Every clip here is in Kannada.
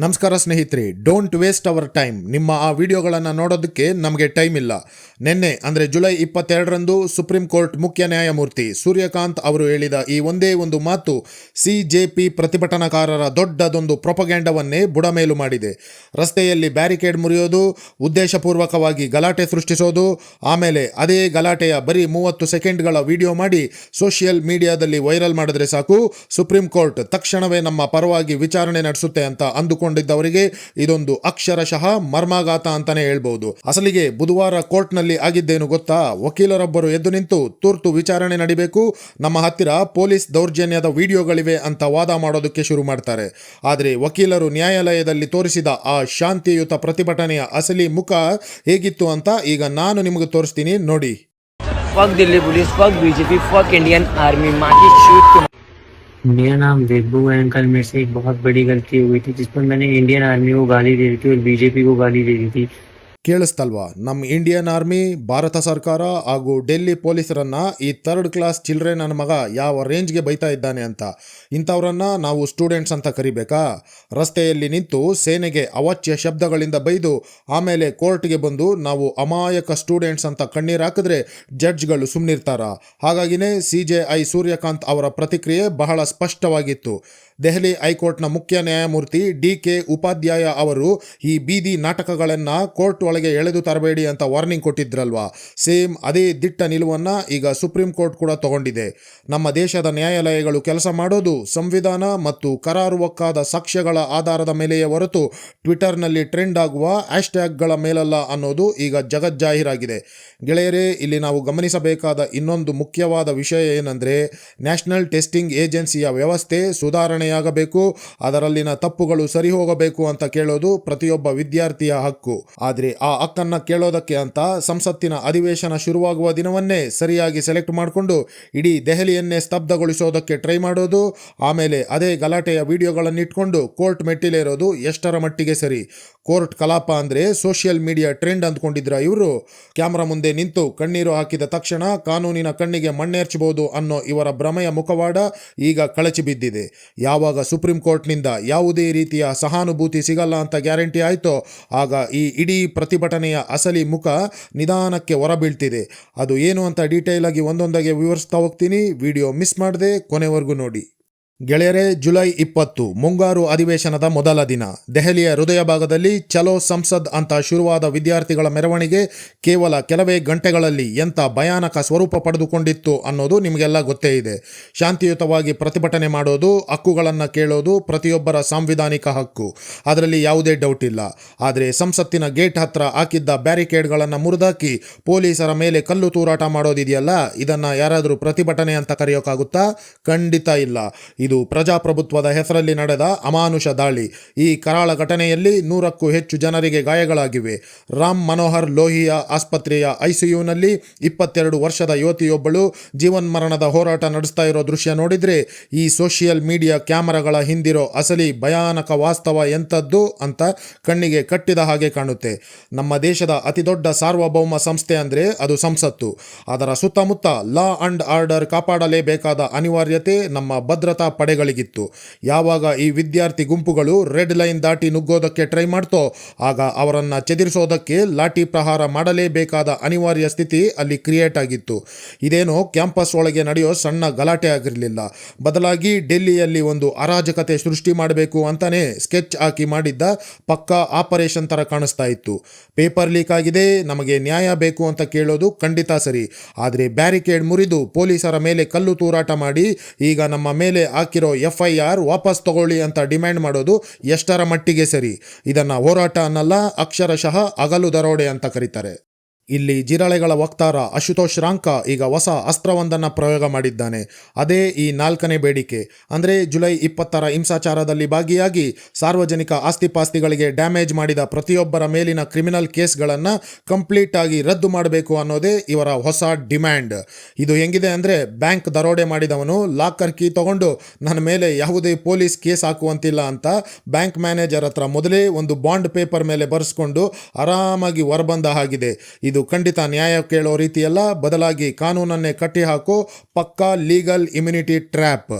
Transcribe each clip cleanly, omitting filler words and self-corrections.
ನಮಸ್ಕಾರ ಸ್ನೇಹಿತರೆ, ಡೋಂಟ್ ವೇಸ್ಟ್ ಅವರ್ ಟೈಮ್. ನಿಮ್ಮ ಆ ವಿಡಿಯೋಗಳನ್ನು ನೋಡೋದಕ್ಕೆ ನಮಗೆ ಟೈಮ್ ಇಲ್ಲ. ನಿನ್ನೆ ಅಂದರೆ ಜುಲೈ 22ರಂದು ಸುಪ್ರೀಂ ಕೋರ್ಟ್ ಮುಖ್ಯ ನ್ಯಾಯಮೂರ್ತಿ ಸೂರ್ಯಕಾಂತ್ ಅವರು ಹೇಳಿದ ಈ ಒಂದೇ ಒಂದು ಮಾತು CJP ಪ್ರತಿಭಟನಾಕಾರರ ದೊಡ್ಡದೊಂದು ಪ್ರೊಪಗ್ಯಾಂಡವನ್ನೇ ಬುಡಮೇಲು ಮಾಡಿದೆ. ರಸ್ತೆಯಲ್ಲಿ ಬ್ಯಾರಿಕೇಡ್ ಮುರಿಯೋದು, ಉದ್ದೇಶಪೂರ್ವಕವಾಗಿ ಗಲಾಟೆ ಸೃಷ್ಟಿಸೋದು, ಆಮೇಲೆ ಅದೇ ಗಲಾಟೆಯ ಬರೀ 30 ಸೆಕೆಂಡ್ಗಳ ವಿಡಿಯೋ ಮಾಡಿ ಸೋಷಿಯಲ್ ಮೀಡಿಯಾದಲ್ಲಿ ವೈರಲ್ ಮಾಡಿದ್ರೆ ಸಾಕು, ಸುಪ್ರೀಂ ಕೋರ್ಟ್ ತಕ್ಷಣವೇ ನಮ್ಮ ಪರವಾಗಿ ವಿಚಾರಣೆ ನಡೆಸುತ್ತೆ ಅಂತ ಅಂದುಕೊಂಡಿದ್ದವರಿಗೆ ಇದೊಂದು ಅಕ್ಷರಶಃ ಮರ್ಮಾಘಾತ ಅಂತಾನೆ ಹೇಳ್ಬಹುದು. ಅಸಲಿಗೆ ಬುಧವಾರ ಕೋರ್ಟ್ನಲ್ಲಿ ಆಗಿದ್ದೇನು ಗೊತ್ತಾ? ವಕೀಲರೊಬ್ಬರು ಎದ್ದು ನಿಂತು ತುರ್ತು ವಿಚಾರಣೆ ನಡಿಬೇಕು, ನಮ್ಮ ಹತ್ತಿರ ಪೊಲೀಸ್ ದೌರ್ಜನ್ಯದ ವಿಡಿಯೋಗಳಿವೆ ಅಂತ ವಾದ ಮಾಡೋದಕ್ಕೆ ಶುರು ಮಾಡ್ತಾರೆ. ಆದರೆ ವಕೀಲರು ನ್ಯಾಯಾಲಯದಲ್ಲಿ ತೋರಿಸಿದ ಆ ಶಾಂತಿಯುತ ಪ್ರತಿಭಟನೆಯ ಅಸಲಿ ಮುಖ ಹೇಗಿತ್ತು ಅಂತ ಈಗ ನಾನು ನಿಮಗೆ ತೋರಿಸ್ತೀನಿ ನೋಡಿ. Fuck Delhi police, fuck BJP, fuck Indian army, माँ की चूत। मेरा नाम वेबू है अंकल। मेरे से एक बहुत बड़ी गलती हो गई थी जिस पर मैंने इंडियन आर्मी को गाली दे दी थी और बीजेपी को गाली दे दी थी. ಕೇಳಿಸ್ತಲ್ವಾ? ನಮ್ಮ ಇಂಡಿಯನ್ ಆರ್ಮಿ, ಭಾರತ ಸರ್ಕಾರ ಹಾಗೂ ಡೆಲ್ಲಿ ಪೊಲೀಸರನ್ನ ಈ 3rd ಕ್ಲಾಸ್ ಚಿಲ್ಡ್ರೆ ನನ್ನ ಮಗ ಯಾವ ರೇಂಜ್ಗೆ ಬೈತಾ ಇದ್ದಾನೆ ಅಂತ. ಇಂಥವ್ರನ್ನ ನಾವು ಸ್ಟೂಡೆಂಟ್ಸ್ ಅಂತ ಕರಿಬೇಕಾ? ರಸ್ತೆಯಲ್ಲಿ ನಿಂತು ಸೇನೆಗೆ ಅವಾಚ್ಯ ಶಬ್ದಗಳಿಂದ ಬೈದು ಆಮೇಲೆ ಕೋರ್ಟ್ಗೆ ಬಂದು ನಾವು ಅಮಾಯಕ ಸ್ಟೂಡೆಂಟ್ಸ್ ಅಂತ ಕಣ್ಣೀರು ಹಾಕಿದ್ರೆ ಜಡ್ಜ್ಗಳು ಸುಮ್ಮನಿರ್ತಾರ? ಹಾಗಾಗಿನೇ CJI ಸೂರ್ಯಕಾಂತ್ ಅವರ ಪ್ರತಿಕ್ರಿಯೆ ಬಹಳ ಸ್ಪಷ್ಟವಾಗಿತ್ತು. ದೆಹಲಿ ಹೈಕೋರ್ಟ್ನ ಮುಖ್ಯ ನ್ಯಾಯಮೂರ್ತಿ DK ಉಪಾಧ್ಯಾಯ ಅವರು ಈ ಬೀದಿ ನಾಟಕಗಳನ್ನು ಕೋರ್ಟ್ ಒಳಗೆ ಎಳೆದು ತರಬೇಡಿ ಅಂತ ವಾರ್ನಿಂಗ್ ಕೊಟ್ಟಿದ್ರಲ್ವಾ, ಸೇಮ್ ಅದೇ ದಿಟ್ಟ ನಿಲುವನ್ನು ಈಗ ಸುಪ್ರೀಂ ಕೋರ್ಟ್ ಕೂಡ ತಗೊಂಡಿದೆ. ನಮ್ಮ ದೇಶದ ನ್ಯಾಯಾಲಯಗಳು ಕೆಲಸ ಮಾಡೋದು ಸಂವಿಧಾನ ಮತ್ತು ಕರಾರುವಕ್ಕಾದ ಸಾಕ್ಷ್ಯಗಳ ಆಧಾರದ ಮೇಲೆಯೇ ಹೊರತು ಟ್ವಿಟರ್ನಲ್ಲಿ ಟ್ರೆಂಡ್ ಆಗುವ ಹ್ಯಾಶ್ಟ್ಯಾಗ್ಗಳ ಮೇಲಲ್ಲ ಅನ್ನೋದು ಈಗ ಜಗಜ್ಜಾಹೀರಾಗಿದೆ. ಗೆಳೆಯರೇ, ಇಲ್ಲಿ ನಾವು ಗಮನಿಸಬೇಕಾದ ಇನ್ನೊಂದು ಮುಖ್ಯವಾದ ವಿಷಯ ಏನಂದರೆ, ನ್ಯಾಷನಲ್ ಟೆಸ್ಟಿಂಗ್ ಏಜೆನ್ಸಿಯ ವ್ಯವಸ್ಥೆ ಸುಧಾರಣೆಯಾಗಬೇಕು, ಅದರಲ್ಲಿನ ತಪ್ಪುಗಳು ಸರಿ ಹೋಗಬೇಕು ಅಂತ ಕೇಳೋದು ಪ್ರತಿಯೊಬ್ಬ ವಿದ್ಯಾರ್ಥಿಯ ಹಕ್ಕು. ಆದರೆ ಆ ಹಕ್ಕನ್ನು ಕೇಳೋದಕ್ಕೆ ಅಂತ ಸಂಸತ್ತಿನ ಅಧಿವೇಶನ ಶುರುವಾಗುವ ದಿನವನ್ನೇ ಸರಿಯಾಗಿ ಸೆಲೆಕ್ಟ್ ಮಾಡಿಕೊಂಡು ಇಡೀ ದೆಹಲಿಯನ್ನೇ ಸ್ತಬ್ಧಗೊಳಿಸೋದಕ್ಕೆ ಟ್ರೈ ಮಾಡೋದು, ಆಮೇಲೆ ಅದೇ ಗಲಾಟೆಯ ವಿಡಿಯೋಗಳನ್ನು ಇಟ್ಕೊಂಡು ಕೋರ್ಟ್ ಮೆಟ್ಟಿಲೇರೋದು ಎಷ್ಟರ ಮಟ್ಟಿಗೆ ಸರಿ? ಕೋರ್ಟ್ ಕಲಾಪ ಅಂದರೆ ಸೋಷಿಯಲ್ ಮೀಡಿಯಾ ಟ್ರೆಂಡ್ ಅಂದ್ಕೊಂಡಿದ್ರ ಇವರು? ಕ್ಯಾಮ್ರಾ ಮುಂದೆ ನಿಂತು ಕಣ್ಣೀರು ಹಾಕಿದ ತಕ್ಷಣ ಕಾನೂನಿನ ಕಣ್ಣಿಗೆ ಮಣ್ಣೇರ್ಚಬಹುದು ಅನ್ನೋ ಇವರ ಭ್ರಮೆಯ ಮುಖವಾಡ ಈಗ ಕಳಚಿ ಬಿದ್ದಿದೆ. ಯಾವಾಗ ಸುಪ್ರೀಂ ಕೋರ್ಟ್ನಿಂದ ಯಾವುದೇ ರೀತಿಯ ಸಹಾನುಭೂತಿ ಸಿಗಲ್ಲ ಅಂತ ಗ್ಯಾರಂಟಿ ಆಯಿತೋ, ಆಗ ಈ ಇಡೀ ಪ್ರತಿಭಟನೆಯ ಅಸಲಿ ಮುಖ ನಿಧಾನಕ್ಕೆ ಹೊರಬೀಳ್ತಿದೆ. ಅದು ಏನು ಅಂತ ಡೀಟೇಲ್ ಆಗಿ ಒಂದೊಂದಾಗಿ ವಿವರಿಸ್ತಾ ಹೋಗ್ತೀನಿ. ವಿಡಿಯೋ ಮಿಸ್ ಮಾಡದೆ ಕೊನೆವರೆಗೂ ನೋಡಿ. ಗೆಳೆಯರೇ, ಜುಲೈ 20 ಮುಂಗಾರು ಅಧಿವೇಶನದ ಮೊದಲ ದಿನ. ದೆಹಲಿಯ ಹೃದಯ ಭಾಗದಲ್ಲಿ ಚಲೋ ಸಂಸದ್ ಅಂತ ಶುರುವಾದ ವಿದ್ಯಾರ್ಥಿಗಳ ಮೆರವಣಿಗೆ ಕೇವಲ ಕೆಲವೇ ಗಂಟೆಗಳಲ್ಲಿ ಎಂಥ ಭಯಾನಕ ಸ್ವರೂಪ ಪಡೆದುಕೊಂಡಿತ್ತು ಅನ್ನೋದು ನಿಮಗೆಲ್ಲ ಗೊತ್ತೇ ಇದೆ. ಶಾಂತಿಯುತವಾಗಿ ಪ್ರತಿಭಟನೆ ಮಾಡೋದು, ಹಕ್ಕುಗಳನ್ನು ಕೇಳೋದು ಪ್ರತಿಯೊಬ್ಬರ ಸಾಂವಿಧಾನಿಕ ಹಕ್ಕು, ಅದರಲ್ಲಿ ಯಾವುದೇ ಡೌಟ್ ಇಲ್ಲ. ಆದರೆ ಸಂಸತ್ತಿನ ಗೇಟ್ ಹತ್ರ ಹಾಕಿದ್ದ ಬ್ಯಾರಿಕೇಡ್ಗಳನ್ನು ಮುರಿದಾಕಿ ಪೊಲೀಸರ ಮೇಲೆ ಕಲ್ಲು ತೂರಾಟ ಮಾಡೋದಿದೆಯಲ್ಲ, ಇದನ್ನು ಯಾರಾದರೂ ಪ್ರತಿಭಟನೆ ಅಂತ ಕರೆಯೋಕ್ಕಾಗುತ್ತಾ? ಖಂಡಿತ ಇಲ್ಲ. ಇದು ಪ್ರಜಾಪ್ರಭುತ್ವದ ಹೆಸರಲ್ಲಿ ನಡೆದ ಅಮಾನುಷ ದಾಳಿ. ಈ ಕರಾಳ ಘಟನೆಯಲ್ಲಿ 100ಕ್ಕೂ ಹೆಚ್ಚು ಜನರಿಗೆ ಗಾಯಗಳಾಗಿವೆ. ರಾಮ್ ಮನೋಹರ್ ಲೋಹಿಯಾ ಆಸ್ಪತ್ರೆಯ ICUನಲ್ಲಿ 22 ವರ್ಷದ ಯುವತಿಯೊಬ್ಬಳು ಜೀವನ್ಮರಣದ ಹೋರಾಟ ನಡೆಸ್ತಾ ಇರೋ ದೃಶ್ಯ ನೋಡಿದರೆ ಈ ಸೋಷಿಯಲ್ ಮೀಡಿಯಾ ಕ್ಯಾಮರಾಗಳ ಹಿಂದಿರೋ ಅಸಲಿ ಭಯಾನಕ ವಾಸ್ತವ ಎಂಥದ್ದು ಅಂತ ಕಣ್ಣಿಗೆ ಕಟ್ಟಿದ ಹಾಗೆ ಕಾಣುತ್ತೆ. ನಮ್ಮ ದೇಶದ ಅತಿದೊಡ್ಡ ಸಾರ್ವಭೌಮ ಸಂಸ್ಥೆ ಅಂದರೆ ಅದು ಸಂಸತ್ತು. ಅದರ ಸುತ್ತಮುತ್ತ ಲಾ ಅಂಡ್ ಆರ್ಡರ್ ಕಾಪಾಡಲೇಬೇಕಾದ ಅನಿವಾರ್ಯತೆ ನಮ್ಮ ಭದ್ರತಾ ಪಡೆಗಳಿಗಿತ್ತು. ಯಾವಾಗ ಈ ವಿದ್ಯಾರ್ಥಿ ಗುಂಪುಗಳು ರೆಡ್ ಲೈನ್ ದಾಟಿ ನುಗ್ಗೋದಕ್ಕೆ ಟ್ರೈ ಮಾಡ್ತೋ, ಆಗ ಅವರನ್ನು ಚೆದಿರಿಸೋದಕ್ಕೆ ಲಾಠಿ ಪ್ರಹಾರ ಮಾಡಲೇಬೇಕಾದ ಅನಿವಾರ್ಯ ಸ್ಥಿತಿ ಅಲ್ಲಿ ಕ್ರಿಯೇಟ್ ಆಗಿತ್ತು. ಇದೇನೋ ಕ್ಯಾಂಪಸ್ ಒಳಗೆ ನಡೆಯೋ ಸಣ್ಣ ಗಲಾಟೆ ಆಗಿರಲಿಲ್ಲ. ಬದಲಾಗಿ ಡೆಲ್ಲಿಯಲ್ಲಿ ಒಂದು ಅರಾಜಕತೆ ಸೃಷ್ಟಿ ಮಾಡಬೇಕು ಅಂತಾನೆ ಸ್ಕೆಚ್ ಹಾಕಿ ಮಾಡಿದ್ದ ಪಕ್ಕಾ ಆಪರೇಷನ್ ಥರ ಕಾಣಿಸ್ತಾ ಇತ್ತು. ಪೇಪರ್ ಲೀಕ್ ಆಗಿದೆ, ನಮಗೆ ನ್ಯಾಯ ಬೇಕು ಅಂತ ಕೇಳೋದು ಖಂಡಿತ ಸರಿ. ಆದರೆ ಬ್ಯಾರಿಕೇಡ್ ಮುರಿದು ಪೊಲೀಸರ ಮೇಲೆ ಕಲ್ಲು ತೂರಾಟ ಮಾಡಿ ಈಗ ನಮ್ಮ ಮೇಲೆ ಹಾಕಿರೋ FIR ವಾಪಸ್ ತಗೊಳ್ಳಿ ಅಂತ ಡಿಮ್ಯಾಂಡ್ ಮಾಡೋದು ಎಷ್ಟರ ಮಟ್ಟಿಗೆ ಸರಿ? ಇದನ್ನು ಹೋರಾಟ ಅನ್ನಲ್ಲ, ಅಕ್ಷರಶಃ ಹಗಲು ದರೋಡೆ ಅಂತ ಕರೀತಾರೆ. ಇಲ್ಲಿ ಜಿರಳೆಗಳ ವಕ್ತಾರ ಅಶುತೋಷ್ ರಾಂಕ ಈಗ ಹೊಸ ಅಸ್ತ್ರವೊಂದನ್ನು ಪ್ರಯೋಗ ಮಾಡಿದ್ದಾನೆ. ಅದೇ ಈ 4ನೇ ಬೇಡಿಕೆ. ಅಂದರೆ ಜುಲೈ 20ರ ಹಿಂಸಾಚಾರದಲ್ಲಿ ಭಾಗಿಯಾಗಿ ಸಾರ್ವಜನಿಕ ಆಸ್ತಿಪಾಸ್ತಿಗಳಿಗೆ ಡ್ಯಾಮೇಜ್ ಮಾಡಿದ ಪ್ರತಿಯೊಬ್ಬರ ಮೇಲಿನ ಕ್ರಿಮಿನಲ್ ಕೇಸ್ಗಳನ್ನು ಕಂಪ್ಲೀಟ್ ಆಗಿ ರದ್ದು ಮಾಡಬೇಕು ಅನ್ನೋದೇ ಇವರ ಹೊಸ ಡಿಮ್ಯಾಂಡ್. ಇದು ಹೆಂಗಿದೆ ಅಂದರೆ, ಬ್ಯಾಂಕ್ ದರೋಡೆ ಮಾಡಿದವನು ಲಾಕರ್ ಕೀ ತಗೊಂಡು ನನ್ನ ಮೇಲೆ ಯಾವುದೇ ಪೊಲೀಸ್ ಕೇಸ್ ಹಾಕುವಂತಿಲ್ಲ ಅಂತ ಬ್ಯಾಂಕ್ ಮ್ಯಾನೇಜರ್ ಹತ್ರ ಮೊದಲೇ ಒಂದು ಬಾಂಡ್ ಪೇಪರ್ ಮೇಲೆ ಬರೆಸ್ಕೊಂಡು ಆರಾಮಾಗಿ ಹೊರಬಂದ ಹಾಗಿದೆ. ಇದು ಇದು ಖಂಡಿತ ನ್ಯಾಯ ಕೇಳೋ ರೀತಿಯಲ್ಲ, ಬದಲಾಗಿ ಕಾನೂನನ್ನೇ ಕಟ್ಟಿಹಾಕೋ ಪಕ್ಕಾ ಲೀಗಲ್ ಇಮ್ಯುನಿಟಿ ಟ್ರ್ಯಾಪ್.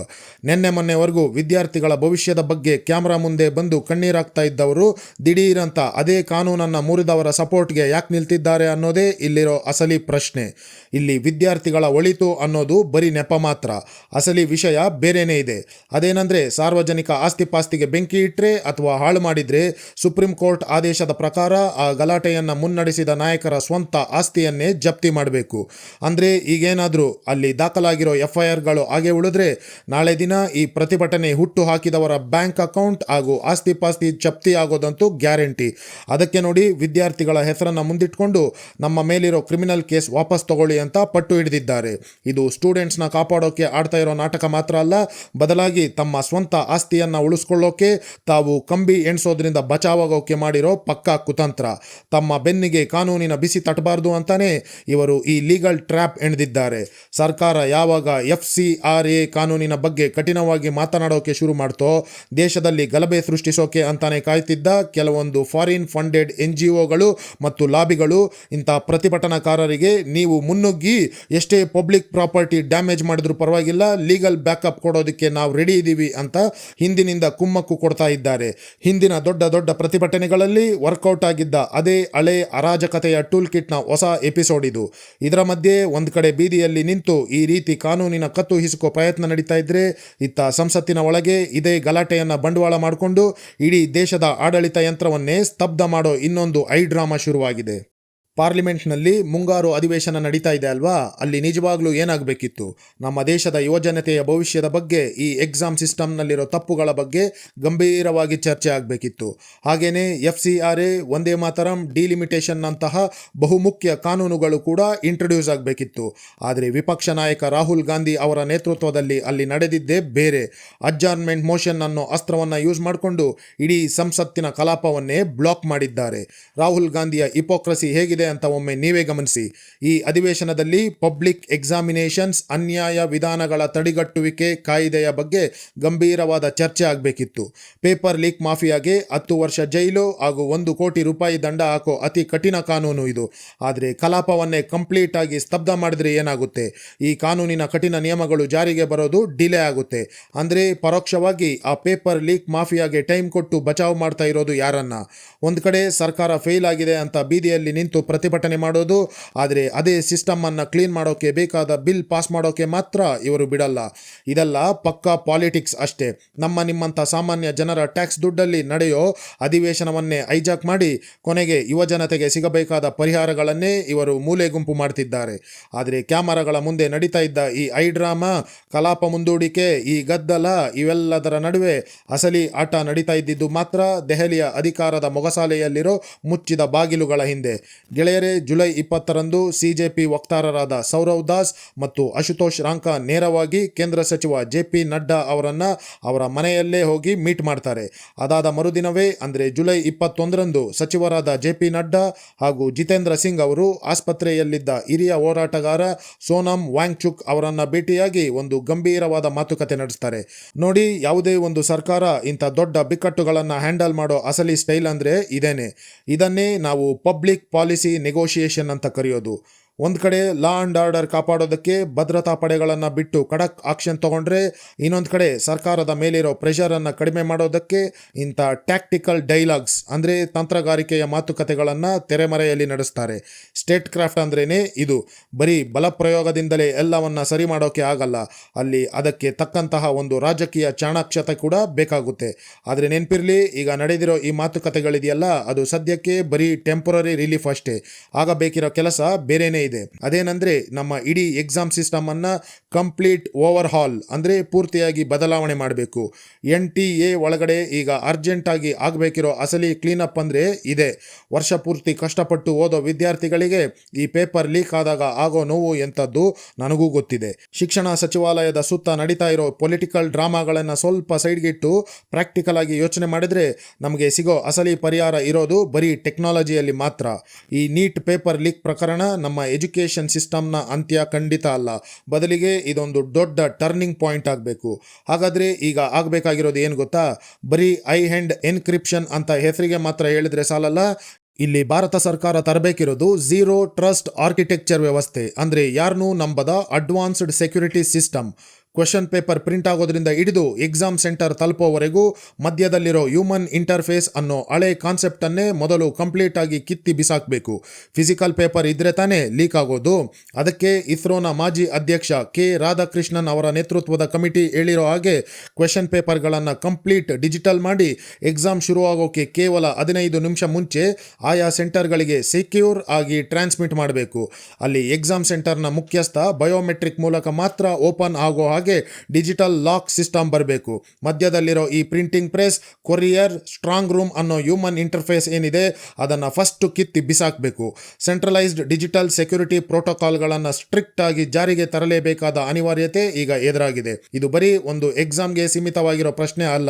ಮೊನ್ನೆವರೆಗೂ ವಿದ್ಯಾರ್ಥಿಗಳ ಭವಿಷ್ಯದ ಬಗ್ಗೆ ಕ್ಯಾಮ್ರಾ ಮುಂದೆ ಬಂದು ಕಣ್ಣೀರಾಗ್ತಾ ಇದ್ದವರು ದಿಢೀರಂತ ಅದೇ ಕಾನೂನನ್ನು ಮುರಿದವರ ಸಪೋರ್ಟ್ಗೆ ಯಾಕೆ ನಿಲ್ತಿದ್ದಾರೆ ಅನ್ನೋದೇ ಇಲ್ಲಿರೋ ಅಸಲಿ ಪ್ರಶ್ನೆ. ಇಲ್ಲಿ ವಿದ್ಯಾರ್ಥಿಗಳ ಒಳಿತು ಅನ್ನೋದು ಬರೀ ನೆಪ ಮಾತ್ರ. ಅಸಲಿ ವಿಷಯ ಬೇರೆನೇ ಇದೆ. ಅದೇನೆಂದರೆ, ಸಾರ್ವಜನಿಕ ಆಸ್ತಿಪಾಸ್ತಿಗೆ ಬೆಂಕಿ ಇಟ್ಟರೆ ಅಥವಾ ಹಾಳು ಮಾಡಿದರೆ ಸುಪ್ರೀಂ ಕೋರ್ಟ್ ಆದೇಶದ ಪ್ರಕಾರ ಆ ಗಲಾಟೆಯನ್ನು ಮುನ್ನಡೆಸಿದ ನಾಯಕರ ಸ್ವಂತ ಆಸ್ತಿಯನ್ನೇ ಜಪ್ತಿ ಮಾಡಬೇಕು. ಅಂದರೆ ಈಗೇನಾದರೂ ಅಲ್ಲಿ ದಾಖಲಾಗಿರೋ FIRಗಳು ಹಾಗೆ ಉಳಿದ್ರೆ ನಾಳೆ ದಿನ ಈ ಪ್ರತಿಭಟನೆ ಹುಟ್ಟು ಹಾಕಿದವರ ಬ್ಯಾಂಕ್ ಅಕೌಂಟ್ ಹಾಗೂ ಆಸ್ತಿಪಾಸ್ತಿ ಜಪ್ತಿ ಆಗೋದಂತೂ ಗ್ಯಾರಂಟಿ. ಅದಕ್ಕೆ ನೋಡಿ ವಿದ್ಯಾರ್ಥಿಗಳ ಹೆಸರನ್ನು ಮುಂದಿಟ್ಕೊಂಡು ನಮ್ಮ ಮೇಲಿರೋ ಕ್ರಿಮಿನಲ್ ಕೇಸ್ ವಾಪಸ್ ತಗೊಳ್ಳಿ ಅಂತ ಪಟ್ಟು ಹಿಡಿದಿದ್ದಾರೆ. ಇದು ಸ್ಟೂಡೆಂಟ್ಸ್ನ ಕಾಪಾಡೋಕೆ ಆಡ್ತಾ ಇರೋ ನಾಟಕ ಮಾತ್ರ ಅಲ್ಲ, ಬದಲಾಗಿ ತಮ್ಮ ಸ್ವಂತ ಆಸ್ತಿಯನ್ನು ಉಳಿಸ್ಕೊಳ್ಳೋಕೆ, ತಾವು ಕಂಬಿ ಎಣಿಸೋದ್ರಿಂದ ಬಚಾವಾಗೋಕೆ ಮಾಡಿರೋ ಪಕ್ಕಾ ಕುತಂತ್ರ. ತಮ್ಮ ಬೆನ್ನಿಗೆ ಕಾನೂನಿನ ಬಿಸಿ ತಟ್ಟಬಾರ್ದು ಅಂತಾನೆ ಇವರು ಈ ಲೀಗಲ್ ಟ್ರ್ಯಾಪ್ ಎಣೆದಿದ್ದಾರೆ. ಸರ್ಕಾರ ಯಾವಾಗ FCRA ಕಾನೂನಿನ ಬಗ್ಗೆ ಕಠಿಣವಾಗಿ ಮಾತನಾಡೋಕೆ ಶುರು ಮಾಡ್ತೋ, ದೇಶದಲ್ಲಿ ಗಲಭೆ ಸೃಷ್ಟಿಸೋಕೆ ಅಂತಾನೆ ಕಾಯ್ತಿದ್ದ ಕೆಲವೊಂದು ಫಾರಿನ್ ಫಂಡೆಡ್ NGOಗಳು ಮತ್ತು ಲಾಬಿಗಳು ಇಂಥ ಪ್ರತಿಭಟನಾಕಾರರಿಗೆ ನೀವು ಮುನ್ನುಗ್ಗಿ ಎಷ್ಟೇ ಪಬ್ಲಿಕ್ ಪ್ರಾಪರ್ಟಿ ಡ್ಯಾಮೇಜ್ ಮಾಡಿದ್ರೂ ಪರವಾಗಿಲ್ಲ, ಲೀಗಲ್ ಬ್ಯಾಕಪ್ ಕೊಡೋದಕ್ಕೆ ನಾವು ರೆಡಿ ಇದ್ದೀವಿ ಅಂತ ಹಿಂದಿನಿಂದ ಕುಮ್ಮಕ್ಕು ಕೊಡ್ತಾ ಇದ್ದಾರೆ. ಹಿಂದಿನ ದೊಡ್ಡ ಪ್ರತಿಭಟನೆಗಳಲ್ಲಿ ವರ್ಕೌಟ್ ಆಗಿದ್ದ ಅದೇ ಹಳೆ ಅರಾಜಕತೆಯ ಟೂಲ್ ಕಿಟ್ನ ಹೊಸ ಎಪಿಸೋಡ್ ಇದು. ಇದರ ಮಧ್ಯೆ ಒಂದು ಕಡೆ ಬೀದಿಯಲ್ಲಿ ನಿಂತು ಈ ರೀತಿ ಕಾನೂನಿನ ಕತ್ತು ಹಿಸುಕೋ ಪ್ರಯತ್ನ ನಡೀತಾ ಇದ್ರೆ, ಇತ್ತ ಸಂಸತ್ತಿನ ಒಳಗೆ ಇದೇ ಗಲಾಟೆಯನ್ನು ಬಂಡವಾಳ ಮಾಡಿಕೊಂಡು ಇಡೀ ದೇಶದ ಆಡಳಿತ ಯಂತ್ರವನ್ನೇ ಸ್ತಬ್ಧ ಮಾಡೋ ಇನ್ನೊಂದು ಡ್ರಾಮಾ ಶುರುವಾಗಿದೆ. ಪಾರ್ಲಿಮೆಂಟ್ನಲ್ಲಿ ಮುಂಗಾರು ಅಧಿವೇಶನ ನಡೀತಾ ಇದೆ ಅಲ್ವಾ, ಅಲ್ಲಿ ನಿಜವಾಗ್ಲೂ ಏನಾಗಬೇಕಿತ್ತು? ನಮ್ಮ ದೇಶದ ಯುವಜನತೆಯ ಭವಿಷ್ಯದ ಬಗ್ಗೆ, ಈ ಎಕ್ಸಾಮ್ ಸಿಸ್ಟಮ್ನಲ್ಲಿರೋ ತಪ್ಪುಗಳ ಬಗ್ಗೆ ಗಂಭೀರವಾಗಿ ಚರ್ಚೆ ಆಗಬೇಕಿತ್ತು. ಹಾಗೆಯೇ FCRA, ವಂದೇ ಮಾತರಂ, ಡಿಲಿಮಿಟೇಷನ್ ಅಂತಹ ಬಹುಮುಖ್ಯ ಕಾನೂನುಗಳು ಕೂಡ ಇಂಟ್ರೊಡ್ಯೂಸ್ ಆಗಬೇಕಿತ್ತು. ಆದರೆ ವಿಪಕ್ಷ ನಾಯಕ ರಾಹುಲ್ ಗಾಂಧಿ ಅವರ ನೇತೃತ್ವದಲ್ಲಿ ಅಲ್ಲಿ ನಡೆದಿದ್ದೇ ಬೇರೆ. ಅಡ್ಜಾರ್ನ್ಮೆಂಟ್ ಮೋಷನ್ ಅನ್ನೋ ಅಸ್ತ್ರವನ್ನು ಯೂಸ್ ಮಾಡಿಕೊಂಡು ಇಡೀ ಸಂಸತ್ತಿನ ಕಲಾಪವನ್ನೇ ಬ್ಲಾಕ್ ಮಾಡಿದ್ದಾರೆ. ರಾಹುಲ್ ಗಾಂಧಿಯ ಹಿಪೋಕ್ರಸಿ ಹೇಗಿದೆ ಅಂತ ಒಮ್ಮೆ ನೀವೇ ಗಮನಿಸಿ. ಈ ಅಧಿವೇಶನದಲ್ಲಿ ಪಬ್ಲಿಕ್ ಎಕ್ಸಾಮಿನೇಷನ್ಸ್ ಅನ್ಯಾಯ ವಿಧಾನಗಳ ತಡೆಗಟ್ಟುವಿಕೆ ಕಾಯ್ದೆಯ ಬಗ್ಗೆ ಗಂಭೀರವಾದ ಚರ್ಚೆ ಆಗಬೇಕಿತ್ತು. ಪೇಪರ್ ಲೀಕ್ ಮಾಫಿಯಾಗೆ 10 ವರ್ಷ ಜೈಲು ಹಾಗೂ 1 ಕೋಟಿ ರೂಪಾಯಿ ದಂಡ ಹಾಕೋ ಅತಿ ಕಠಿಣ ಕಾನೂನು ಇದು. ಆದರೆ ಕಲಾಪವನ್ನೇ ಕಂಪ್ಲೀಟ್ ಆಗಿ ಸ್ತಬ್ಧ ಮಾಡಿದ್ರೆ ಏನಾಗುತ್ತೆ? ಈ ಕಾನೂನಿನ ಕಠಿಣ ನಿಯಮಗಳು ಜಾರಿಗೆ ಬರೋದು ಡಿಲೇ ಆಗುತ್ತೆ. ಅಂದರೆ ಪರೋಕ್ಷವಾಗಿ ಆ ಪೇಪರ್ ಲೀಕ್ ಮಾಫಿಯಾಗೆ ಟೈಮ್ ಕೊಟ್ಟು ಬಚಾವ್ ಮಾಡ್ತಾ ಇರೋದು ಯಾರನ್ನ? ಒಂದು ಕಡೆ ಸರ್ಕಾರ ಫೇಲ್ ಆಗಿದೆ ಅಂತ ಬೀದಿಯಲ್ಲಿ ನಿಂತು ಪ್ರತಿಭಟನೆ ಮಾಡೋದು, ಆದರೆ ಅದೇ ಸಿಸ್ಟಮ್ ಅನ್ನು ಕ್ಲೀನ್ ಮಾಡೋಕೆ ಬೇಕಾದ ಬಿಲ್ ಪಾಸ್ ಮಾಡೋಕೆ ಮಾತ್ರ ಇವರು ಬಿಡಲ್ಲ. ಇದೆಲ್ಲ ಪಕ್ಕಾ ಪಾಲಿಟಿಕ್ಸ್ ಅಷ್ಟೇ. ನಿಮ್ಮಂಥ ಸಾಮಾನ್ಯ ಜನರ ಟ್ಯಾಕ್ಸ್ ದುಡ್ಡಲ್ಲಿ ನಡೆಯೋ ಅಧಿವೇಶನವನ್ನೇ ಹೈಜಾಕ್ ಮಾಡಿ ಕೊನೆಗೆ ಯುವಜನತೆಗೆ ಸಿಗಬೇಕಾದ ಪರಿಹಾರಗಳನ್ನೇ ಇವರು ಮೂಲೆ ಗುಂಪು ಮಾಡ್ತಿದ್ದಾರೆ. ಆದರೆ ಕ್ಯಾಮರಾಗಳ ಮುಂದೆ ನಡೀತಾ ಇದ್ದ ಈ ಡ್ರಾಮಾ, ಕಲಾಪ ಮುಂದೂಡಿಕೆ, ಈ ಗದ್ದಲ, ಇವೆಲ್ಲದರ ನಡುವೆ ಅಸಲಿ ಆಟ ನಡೀತಾ ಇದ್ದಿದ್ದು ಮಾತ್ರ ದೆಹಲಿಯ ಅಧಿಕಾರದ ಮೊಗಸಾಲೆಯಲ್ಲಿರೋ ಮುಚ್ಚಿದ ಬಾಗಿಲುಗಳ ಹಿಂದೆ. ಗೆಳೆಯರೇ, ಜುಲೈ 20ರಂದು CJP ವಕ್ತಾರರಾದ ಸೌರವ್ ದಾಸ್ ಮತ್ತು ಅಶುತೋಷ್ ರಾಂಕಾ ನೇರವಾಗಿ ಕೇಂದ್ರ ಸಚಿವ JP ನಡ್ಡಾ ಅವರನ್ನು ಅವರ ಮನೆಯಲ್ಲೇ ಹೋಗಿ ಮೀಟ್ ಮಾಡ್ತಾರೆ. ಅದಾದ ಮರುದಿನವೇ ಅಂದರೆ ಜುಲೈ 21ರಂದು ಸಚಿವರಾದ JP ನಡ್ಡಾ ಹಾಗೂ ಜಿತೇಂದ್ರ ಸಿಂಗ್ ಅವರು ಆಸ್ಪತ್ರೆಯಲ್ಲಿದ್ದ ಹಿರಿಯ ಹೋರಾಟಗಾರ ಸೋನಮ್ ವಾಂಗ್ಚುಕ್ ಅವರನ್ನು ಭೇಟಿಯಾಗಿ ಒಂದು ಗಂಭೀರವಾದ ಮಾತುಕತೆ ನಡೆಸ್ತಾರೆ. ನೋಡಿ, ಯಾವುದೇ ಒಂದು ಸರ್ಕಾರ ಇಂಥ ದೊಡ್ಡ ಬಿಕ್ಕಟ್ಟುಗಳನ್ನು ಹ್ಯಾಂಡಲ್ ಮಾಡೋ ಅಸಲಿ ಸ್ಟೈಲ್ ಅಂದರೆ ಇದೇನೆ. ಇದನ್ನೇ ನಾವು ಪಬ್ಲಿಕ್ ಪಾಲಿಸಿ ನೆಗೋಷಿಯೇಷನ್ ಅಂತ ಕರೆಯೋದು. ಒಂದು ಕಡೆ ಲಾ ಆ್ಯಂಡ್ ಆರ್ಡರ್ ಕಾಪಾಡೋದಕ್ಕೆ ಭದ್ರತಾ ಪಡೆಗಳನ್ನು ಬಿಟ್ಟು ಖಡಕ್ ಆಕ್ಷನ್ ತಗೊಂಡ್ರೆ, ಇನ್ನೊಂದು ಕಡೆ ಸರ್ಕಾರದ ಮೇಲಿರೋ ಪ್ರೆಷರನ್ನು ಕಡಿಮೆ ಮಾಡೋದಕ್ಕೆ ಇಂಥ ಟ್ಯಾಕ್ಟಿಕಲ್ ಡೈಲಾಗ್ಸ್ ಅಂದರೆ ತಂತ್ರಗಾರಿಕೆಯ ಮಾತುಕತೆಗಳನ್ನು ತೆರೆಮರೆಯಲ್ಲಿ ನಡೆಸ್ತಾರೆ. ಸ್ಟೇಟ್ ಕ್ರಾಫ್ಟ್ ಅಂದ್ರೇ ಇದು. ಬರೀ ಬಲಪ್ರಯೋಗದಿಂದಲೇ ಎಲ್ಲವನ್ನ ಸರಿ ಮಾಡೋಕೆ ಆಗಲ್ಲ. ಅಲ್ಲಿ ಅದಕ್ಕೆ ತಕ್ಕಂತಹ ಒಂದು ರಾಜಕೀಯ ಚಾಣಾಕ್ಷತೆ ಕೂಡ ಬೇಕಾಗುತ್ತೆ. ಆದರೆ ನೆನಪಿರಲಿ, ಈಗ ನಡೆದಿರೋ ಈ ಮಾತುಕತೆಗಳಿದೆಯಲ್ಲ, ಅದು ಸದ್ಯಕ್ಕೆ ಬರೀ ಟೆಂಪರರಿ ರಿಲೀಫ್ ಅಷ್ಟೇ. ಆಗಬೇಕಿರೋ ಕೆಲಸ ಬೇರೆನೇ ಇದೆ. ಅದೇನೆಂದರೆ, ನಮ್ಮ ಇಡೀ ಎಕ್ಸಾಮ್ ಸಿಸ್ಟಮ್ ಅನ್ನ ಕಂಪ್ಲೀಟ್ ಓವರ್ ಹಾಲ್ ಅಂದರೆ ಪೂರ್ತಿಯಾಗಿ ಬದಲಾವಣೆ ಮಾಡಬೇಕು. NTA ಒಳಗಡೆ ಈಗ ಅರ್ಜೆಂಟ್ ಆಗಿ ಆಗಬೇಕಿರೋ ಅಸಲಿ ಕ್ಲೀನಪ್ ಅಂದರೆ ಇದೆ. ವರ್ಷ ಪೂರ್ತಿ ಕಷ್ಟಪಟ್ಟು ಓದೋ ವಿದ್ಯಾರ್ಥಿಗಳಿಗೆ ಈ ಪೇಪರ್ ಲೀಕ್ ಆದಾಗ ಆಗೋ ನೋವು ಎಂಥದ್ದು ನನಗೂ ಗೊತ್ತಿದೆ. ಶಿಕ್ಷಣ ಸಚಿವಾಲಯದ ಸುತ್ತ ನಡೀತಾ ಇರೋ ಪೊಲಿಟಿಕಲ್ ಡ್ರಾಮಾಗಳನ್ನು ಸ್ವಲ್ಪ ಸೈಡ್ಗಿಟ್ಟು ಪ್ರಾಕ್ಟಿಕಲ್ ಆಗಿ ಯೋಚನೆ ಮಾಡಿದ್ರೆ ನಮಗೆ ಸಿಗೋ ಅಸಲಿ ಪರಿಹಾರ ಇರೋದು ಬರೀ ಟೆಕ್ನಾಲಜಿಯಲ್ಲಿ ಮಾತ್ರ. ಈ ನೀಟ್ ಪೇಪರ್ ಲೀಕ್ ಪ್ರಕರಣ ನಮ್ಮ ಎಜುಕೇಷನ್ ಸಿಸ್ಟಮ್ನ ಅಂತ್ಯ ಖಂಡಿತ ಅಲ್ಲ. ಬದಲಿಗೆ ಇದೊಂದು ದೊಡ್ಡ ಟರ್ನಿಂಗ್ ಪಾಯಿಂಟ್ ಆಗಬೇಕು. ಹಾಗಾದರೆ ಈಗ ಆಗಬೇಕಾಗಿರೋದು ಏನು ಗೊತ್ತಾ? ಬರೀ ಐ ಹ್ಯಾಂಡ್ ಎನ್ಕ್ರಿಪ್ಷನ್ ಅಂತ ಹೆಸರಿಗೆ ಮಾತ್ರ ಹೇಳಿದ್ರೆ ಸಾಲಲ್ಲ. ಇಲ್ಲಿ ಭಾರತ ಸರ್ಕಾರ ತರಬೇಕಿರೋದು ಝೀರೋ ಟ್ರಸ್ಟ್ ಆರ್ಕಿಟೆಕ್ಚರ್ ವ್ಯವಸ್ಥೆ, ಅಂದರೆ ಯಾರನ್ನೂ ನಂಬದ advanced security system. Question paper print ಆಗೋದ್ರಿಂದ ಹಿಡಿದು ಎಕ್ಸಾಮ್ ಸೆಂಟರ್ ತಲುಪೋವರೆಗೂ ಮಧ್ಯದಲ್ಲಿರೋ ಹ್ಯೂಮನ್ ಇಂಟರ್ಫೇಸ್ ಅನ್ನೋ ಹಳೆ ಕಾನ್ಸೆಪ್ಟನ್ನೇ ಮೊದಲು ಕಂಪ್ಲೀಟ್ ಆಗಿ ಕಿತ್ತಿ ಬಿಸಾಕಬೇಕು. ಫಿಸಿಕಲ್ ಪೇಪರ್ ಇದ್ರೆ ತಾನೇ ಲೀಕ್ ಆಗೋದು. ಅದಕ್ಕೆ ಇಸ್ರೋನ ಮಾಜಿ ಅಧ್ಯಕ್ಷ ಕೆ ರಾಧಾಕೃಷ್ಣನ್ ಅವರ ನೇತೃತ್ವದ ಕಮಿಟಿ ಹೇಳಿರೋ ಹಾಗೆ ಕ್ವೆಶನ್ ಪೇಪರ್ಗಳನ್ನು ಕಂಪ್ಲೀಟ್ ಡಿಜಿಟಲ್ ಮಾಡಿ ಎಕ್ಸಾಮ್ ಶುರುವಾಗೋಕೆ ಕೇವಲ 15 ನಿಮಿಷ ಮುಂಚೆ ಆಯಾ ಸೆಂಟರ್ಗಳಿಗೆ ಸೆಕ್ಯೂರ್ ಆಗಿ ಟ್ರಾನ್ಸ್ಮಿಟ್ ಮಾಡಬೇಕು. ಅಲ್ಲಿ ಎಕ್ಸಾಮ್ ಸೆಂಟರ್ನ ಮುಖ್ಯಸ್ಥ ಬಯೋಮೆಟ್ರಿಕ್ ಮೂಲಕ ಮಾತ್ರ ಓಪನ್ ಆಗೋ ಹಾಗೆ ಡಿಜಿಟಲ್ ಲಾಕ್ ಸಿಸ್ಟಮ್ ಬರಬೇಕು. ಮಧ್ಯದಲ್ಲಿರೋ ಈ printing press, courier, strong room ಅನ್ನೋ ಹ್ಯೂಮನ್ ಇಂಟರ್ಫೇಸ್ ಏನಿದೆ ಅದನ್ನು ಫಸ್ಟ್ ಕಿತ್ತಿ ಬಿಸಾಕಬೇಕು. ಸೆಂಟ್ರಲೈಸ್ಡ್ ಡಿಜಿಟಲ್ ಸೆಕ್ಯೂರಿಟಿ ಪ್ರೋಟೋಕಾಲ್ಗಳನ್ನು ಸ್ಟ್ರಿಕ್ಟ್ ಆಗಿ ಜಾರಿಗೆ ತರಲೇಬೇಕಾದ ಅನಿವಾರ್ಯತೆ ಈಗ ಎದುರಾಗಿದೆ. ಇದು ಬರೀ ಒಂದು ಎಕ್ಸಾಮ್ಗೆ ಸೀಮಿತವಾಗಿರೋ ಪ್ರಶ್ನೆ ಅಲ್ಲ.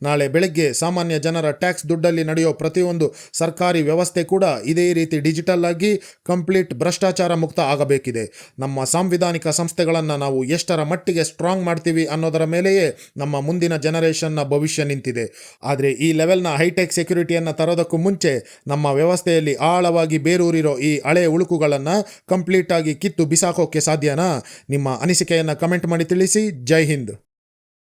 ನಾಳೆ ಬೆಳಗ್ಗೆ ಸಾಮಾನ್ಯ ಜನರ ಟ್ಯಾಕ್ಸ್ ದುಡ್ಡಲ್ಲಿ ನಡೆಯೋ ಪ್ರತಿಯೊಂದು ಸರ್ಕಾರಿ ವ್ಯವಸ್ಥೆ ಕೂಡ ಇದೇ ರೀತಿ ಡಿಜಿಟಲ್ ಆಗಿ ಕಂಪ್ಲೀಟ್ ಭ್ರಷ್ಟಾಚಾರ ಮುಕ್ತ ಆಗಬೇಕಿದೆ. ನಮ್ಮ ಸಾಂವಿಧಾನಿಕ ಸಂಸ್ಥೆಗಳನ್ನು ನಾವು ಎಷ್ಟರ ಮಟ್ಟಿಗೆ ಸ್ಟ್ರಾಂಗ್ ಮಾಡ್ತೀವಿ ಅನ್ನೋದರ ಮೇಲೆಯೇ ನಮ್ಮ ಮುಂದಿನ ಜನರೇಷನ್ನ ಭವಿಷ್ಯ ನಿಂತಿದೆ. ಆದರೆ ಈ ಲೆವೆಲ್ನ ಹೈಟೆಕ್ ಸೆಕ್ಯೂರಿಟಿಯನ್ನು ತರೋದಕ್ಕೂ ಮುಂಚೆ ನಮ್ಮ ವ್ಯವಸ್ಥೆಯಲ್ಲಿ ಆಳವಾಗಿ ಬೇರೂರಿರೋ ಈ ಹಳೆ ಉಳುಕುಗಳನ್ನು ಕಂಪ್ಲೀಟ್ ಆಗಿ ಕಿತ್ತು ಬಿಸಾಕೋಕೆ ಸಾಧ್ಯನಾ? ನಿಮ್ಮ ಅನಿಸಿಕೆಯನ್ನು ಕಮೆಂಟ್ ಮಾಡಿ ತಿಳಿಸಿ. ಜೈ ಹಿಂದ್.